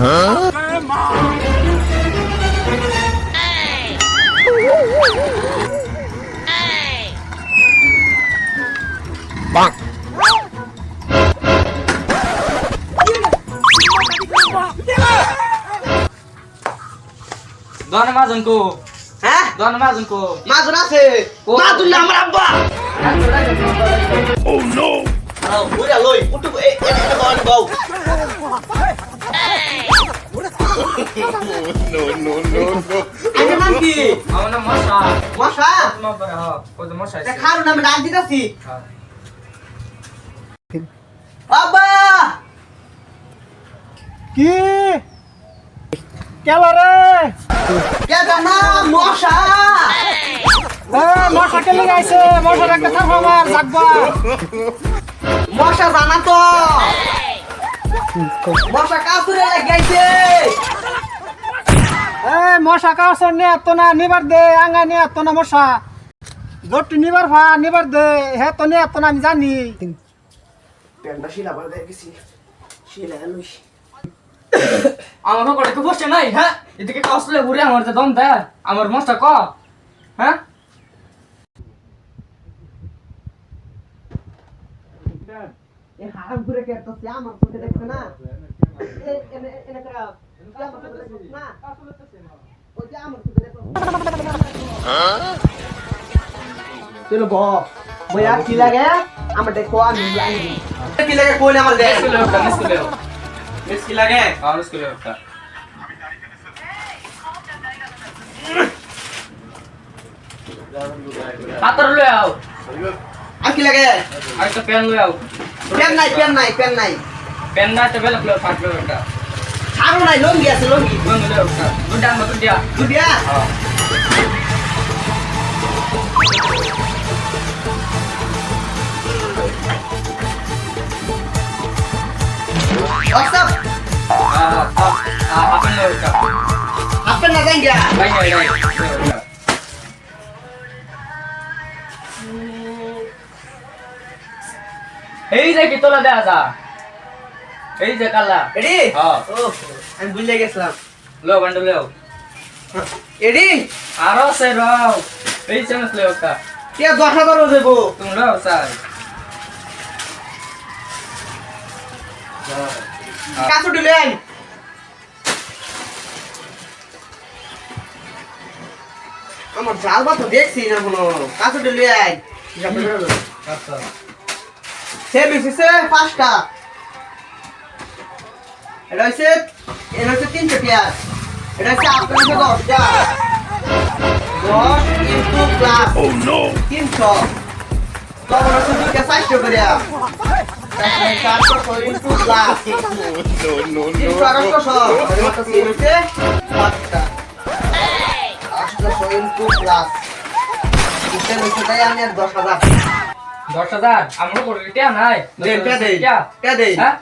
Doan mazun ko. হ্যাঁ Doan mazun ko. মাজুন আছে মাজুন না আমার আব্বা Oh no. বুড়া লই উঠু এটা বল বউ আগে নাম কি Awak nak masa. মশা Mau berapa? Kau tu masa. তা খারু নামে ডাক দিতাছি বাবা কি কেলা রে কে জানা মশা মশা কেলে গাইছে মশার একটা সাফ আমার জাগবা মশা জানা তো মশা কাসুরে লাগাইছে মশা কাউসর নিয়ে তো না নিবার দে আঙ্গা নিয়ে তো না মশা জোরটি নিবার ভা নিবার দে হে তো নিয়ে তো না আমি জানি পেন্ডা শিলা বলে গেছি শিলা লইছি আমার পকেটে তো বসে নাই হ্যাঁ এদিকে কাউসলে ঘুরে আমার যে দম দেয় আমার মশটা ক হ্যাঁ এ হারাম ঘুরে কে তো আমার কোটে দেখছ না এনে এনে করা আমার কোটে দেখছ না ওই যে আমার কোটে দেখছ চলো বয়া কি লাগে আমার দেখো আমি আনি কি লাগে কোলে আমার দেখ মিস কি লাগে মিস কি লাগে পাতর লই আও আর কি লাগে আর তো পেন লই আও পেন নাই পেন না তো বেলা প্লে ফাটলো এটা ছাড়ো নাই লঙ্গি আছে লঙ্গি বন্ধ লই আও দুটার মত দিয়া দুটিয়া হ্যাঁ WhatsApp apa lo ka apa na ganja baik এই যে কি তোলা দেয়া যা এই যে কালা এডি হ্যাঁ ও আমি ভুলে গেছিলাম লো বান্ডল লো এডি আরো সে রাও এই চান্স লো কা কে 10,000 দেবো তুমি রাও সাই কাছু দিলেন আমার জাল বাতো দেখছি না কোনো কাছু দিলেন আচ্ছা সে বিসিসে 5টা এটা হচ্ছে 300 টাকা এটা হচ্ছে আপনার 10টা 10 ইনটু প্লাস ও নো 300 তখন হচ্ছে 2টা 400 করে 400 into plus no 800 into plus এটা হচ্ছে তাই আমি 10,000 10,000 আমরা করে এটা নাই কে দেই হ্যাঁ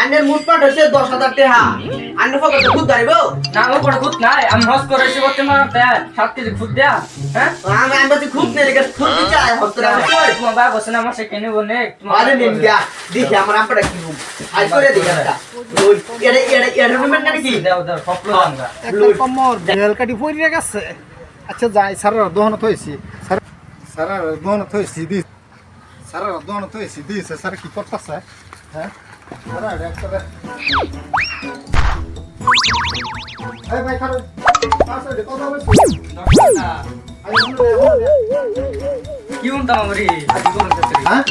আন্নের মুটপাট হচ্ছে 10,000 টাকা আন্নের পকেটে খুদ দাইবো না ও করে খুদ নাই আমি হস করেছি করতে মার দেন 7 কেজি খুদ দেয়া হ্যাঁ আমি বলছি খুদ নেই লেগে খুদ দিতে আয় হতরা তোমার বাবা বসে না আমার সে কেনে বনে আরে নিন দিয়া দেখি আমার আমটা কি আই করে দিই একটা লই এড়ে রুমেন্ট নাকি দাও দাও ফপলো দাঙ্গা একটা কমর বেলকাটি পড়ে গেছে আচ্ছা যাই সারা দহন থইছি সারা দহন থইছি দি সারা দহন থইছি দিছে সারা কি করতেছে হ্যাঁ সারা একটা এই ভাই খারো আসলে দে কথা বলছি আই কি উনতা আমরি আজ কোন করতে হ্যাঁ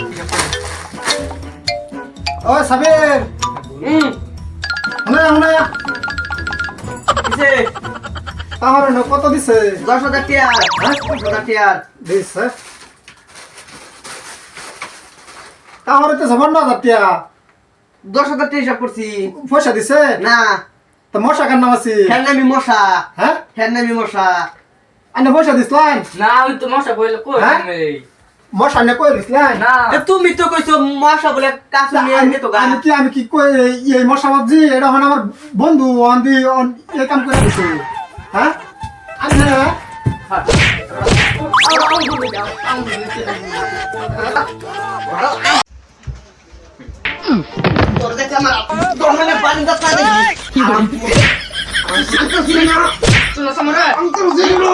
ও সাবির হুনা হুনা কিসে তাহলে ন কত দিছে 10,000 টাকা হ্যাঁ 10,000 টাকা দিছে তাহলে তো জবান না দাতিয়া 10,000 টাকা হিসাব করছি পয়সা দিছে না তো মশা কার নাম আছে হ্যাঁ নামি মশা হ্যাঁ হ্যাঁ নামি মশা আনে পয়সা দিছলাম না আমি তো মশা বইলে কই হ্যাঁ? আমি মশা নে কই দিছলাম না এ তুমি তো কইছো মশা বলে কাছে নিয়ে আনি তো গা আমি কি কই এই মশা বাবজি এটা হন আমার বন্ধু অন্দি এই কাম করে দিছে হ্যাঁ আনে তোর দেখে আমার দমনে পানি দাঁত না দেখি আমি শান্ত ছিলি না শুনো সামরে আমি তো ছিলি না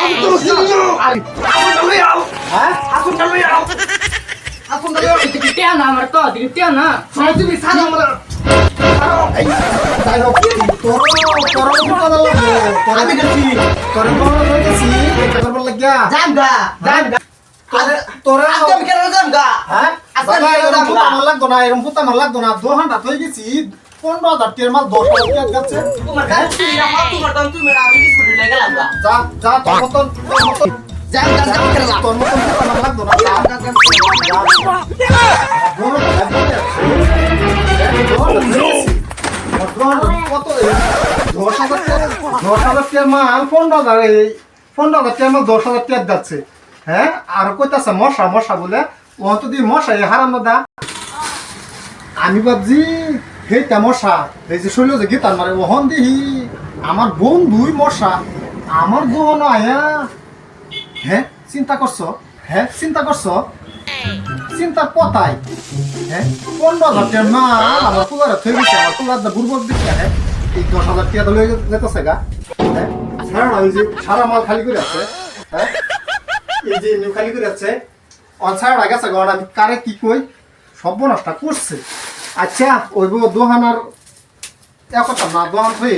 আমি তো ছিলি না আসুন চলে যাও হ্যাঁ আসুন চলে যাও আসুন দাও এদিকে টিয়া না আমার তো এদিকে টিয়া না শুনে তুমি সাদা আমরা এই যাই হোক তোর ফুটা লাগবে আমি গেছি তোর বড় হয়েছি এটা করবার লাগিয়া জামগা জামগা তোর আজকে আমি কেন জামগা হ্যাঁ আজকে দাদা আমি এরকম জামগা ফুটা আমার লাগতো না এরকম ফুটা আমার লাগতো না 2 ঘন্টা হয়ে গেছি 15,000 টাকার মাল 10,000 টাকা যাচ্ছে তোমার কাছে তুমি রাখো তোমার দাম তুমি আমি বিস্কুট লয়ে গেলাম গা যা যা তোর মতন জামগা জাম করে না তোর মতন ফুটা আমার লাগতো না যা জামগা জাম করে না কত 10,000 টাকার মাল 15,000 টাকার মাল 10,000 টাকা যাচ্ছে হ্যাঁ আর কইতাছে মশা মশা বলে ও তো দি মশা হারাম দা আমি ভাবছি হেটা মশা এই যে শৈল যে গীতার মারে ওহন দিহি আমার বন্ধুই মশা আমার বোন আয়া হ্যাঁ চিন্তা করছো হ্যাঁ চিন্তা করছো চিন্তার পতাই হ্যাঁ 15,000 টাকার মাল আমার কুলারে থই গেছে আমার কুলার দা বুড়বক দিচ্ছে হ্যাঁ এই 10,000 টাকা লয়ে যেতেছে গা হ্যাঁ সারা মাল খালি করে আছে হ্যাঁ এই যে নিউ খালি করে আছে অনসার আগে আছে গড় আমি কারে কি কই সর্বনাশটা করছে আচ্ছা ওই দোহানার এক কথা না দোহান হয়ে